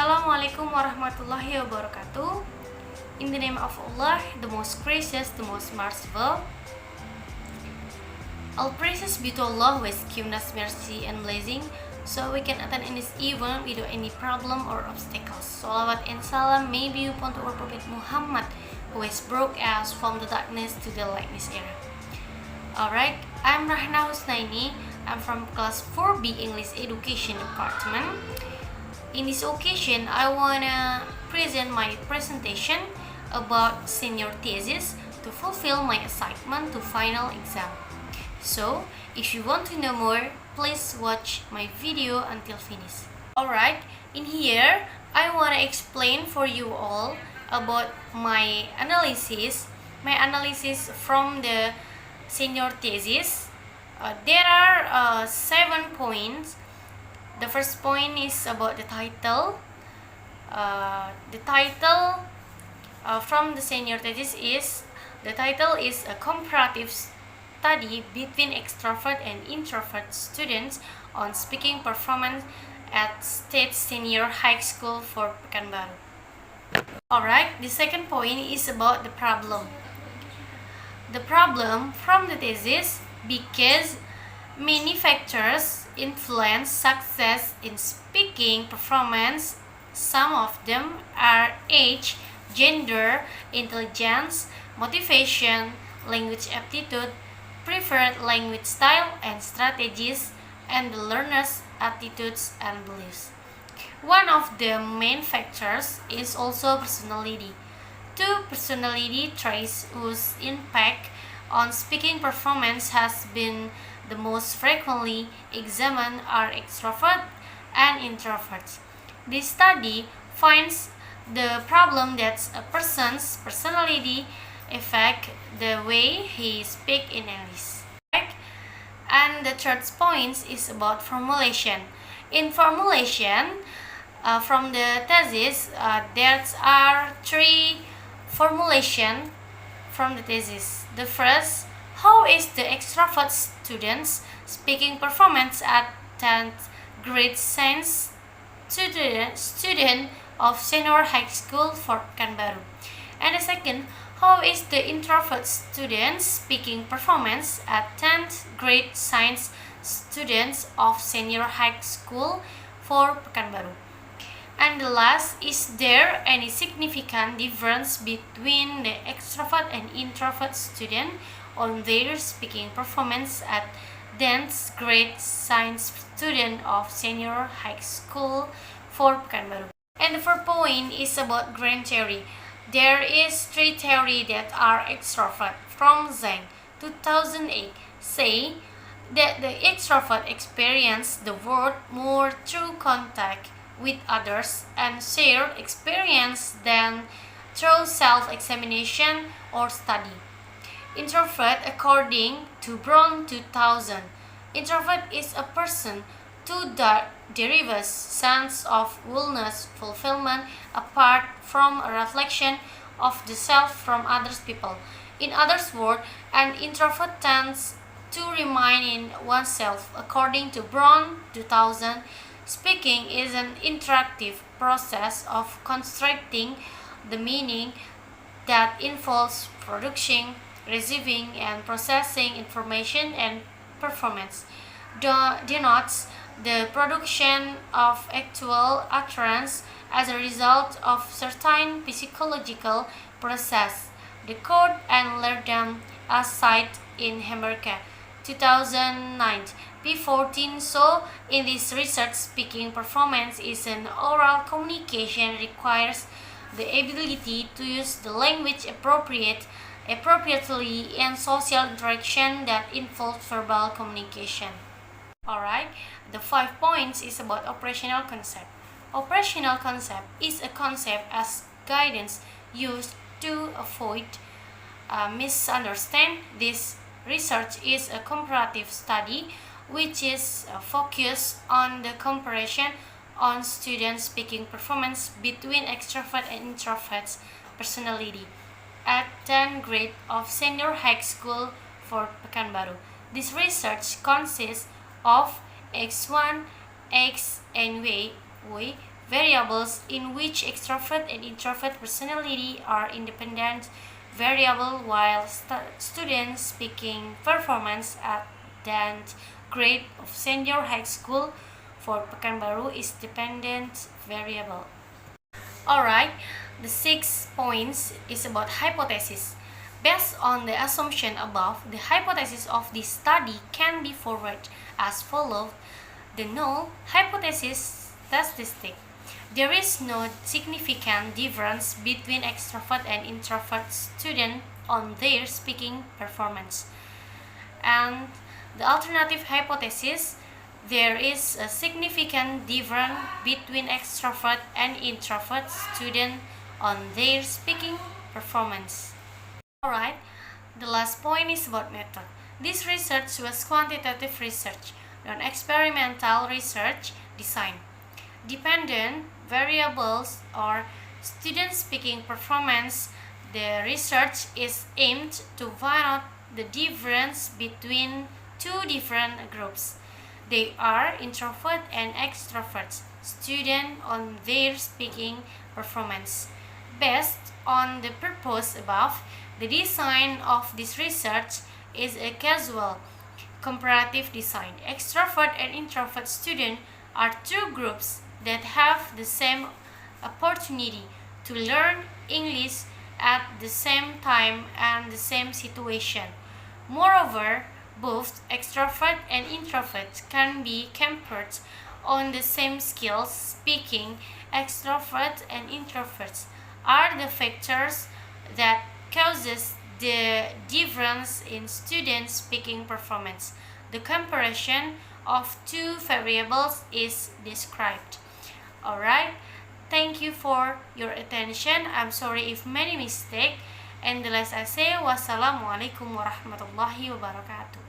Assalamualaikum warahmatullahi wabarakatuh. In the name of Allah, the most gracious, the most merciful. All praises be to Allah who has given us mercy and blessing, so we can attend in this event without any problem or obstacles. Salawat and salam may be upon our Prophet Muhammad, who has brought us from the darkness to the lightness era. Alright, I'm Rahna Husnaini. I'm from class 4B English Education Department. In this occasion, I wanna present my presentation about senior thesis to fulfill my assignment to final exam. So, if you want to know more, please watch my video until finish. Alright, in here, I wanna explain for you all about my analysis from the senior thesis. There are 7 points. The first point is about the title. The title from the senior thesis is a comparative study between extrovert and introvert students on speaking performance at State Senior High School for Pekanbaru. Alright, the second point is about the problem. The problem from the thesis, because many factors influence success in speaking performance. Some of them are age, gender, intelligence, motivation, language aptitude, preferred language style and strategies, and the learner's attitudes and beliefs. One of the main factors is also personality. Two personality traits whose impact on speaking performance has been the most frequently examined are extrovert and introvert. This study finds the problem that a person's personality affect the way he speaks in English. And the third point is about formulation. In formulation, from the thesis, there are 3 formulations from the thesis. The first, how is the extrovert student's speaking performance at 10th grade science student of Senior High School for Pekanbaru? And the second, how is the introvert student's speaking performance at 10th grade science students of Senior High School for Pekanbaru? And the last, is there any significant difference between the extrovert and introvert student on their speaking performance at 10th grade science student of Senior High School for Pekanbaru? And the fourth point is about grand theory. There is 3 theories that are extrovert from Zhang 2008 say that the extrovert experience the world more through contact with others and shared experience than through self-examination or study. Introvert, according to Brown 2000, introvert is a person who derives sense of wellness, fulfillment apart from a reflection of the self from others people. In others' words, an introvert tends to remain in oneself. According to Brown 2000, speaking is an interactive process of constructing the meaning that involves producing, receiving, and processing information, and performance denotes the production of actual utterance as a result of certain physiological process. The code and learn as cited in America 2009 P14. So, in this research, speaking performance is an oral communication requires the ability to use the language appropriately in social interaction that involves verbal communication. Alright, the 5 points is about operational concept. Operational concept is a concept as guidance used to avoid misunderstanding. This research is a comparative study which is focused on the comparison on student speaking performance between extrovert and introvert personality at 10th grade of Senior High School for Pekanbaru. This research consists of X1, X, and Y variables in which extrovert and introvert personality are independent variable, while student speaking performance at the grade of senior high school for Pekanbaru is dependent variable. Alright, the 6 points is about hypothesis. Based on the assumption above, the hypothesis of this study can be forwarded as follows. The null hypothesis statistic. There is no significant difference between extrovert and introvert students on their speaking performance. And the alternative hypothesis, there is a significant difference between extrovert and introvert students on their speaking performance. Alright, the last point is about method. This research was quantitative research, non-experimental research design. Dependent variables or student speaking performance. The research is aimed to find out the difference between two different groups. They are introvert and extrovert students on their speaking performance. Based on the purpose above, the design of this research is a casual comparative design. Extrovert and introvert students are two groups that have the same opportunity to learn English at the same time and the same situation. Moreover, both extrovert and introvert can be compared on the same skills. Speaking, extrovert and introverts are the factors that causes the difference in student speaking performance. The comparison of two variables is described. Alright, thank you for your attention. I'm sorry if many mistakes. And the last I say, wassalamualaikum warahmatullahi wabarakatuh.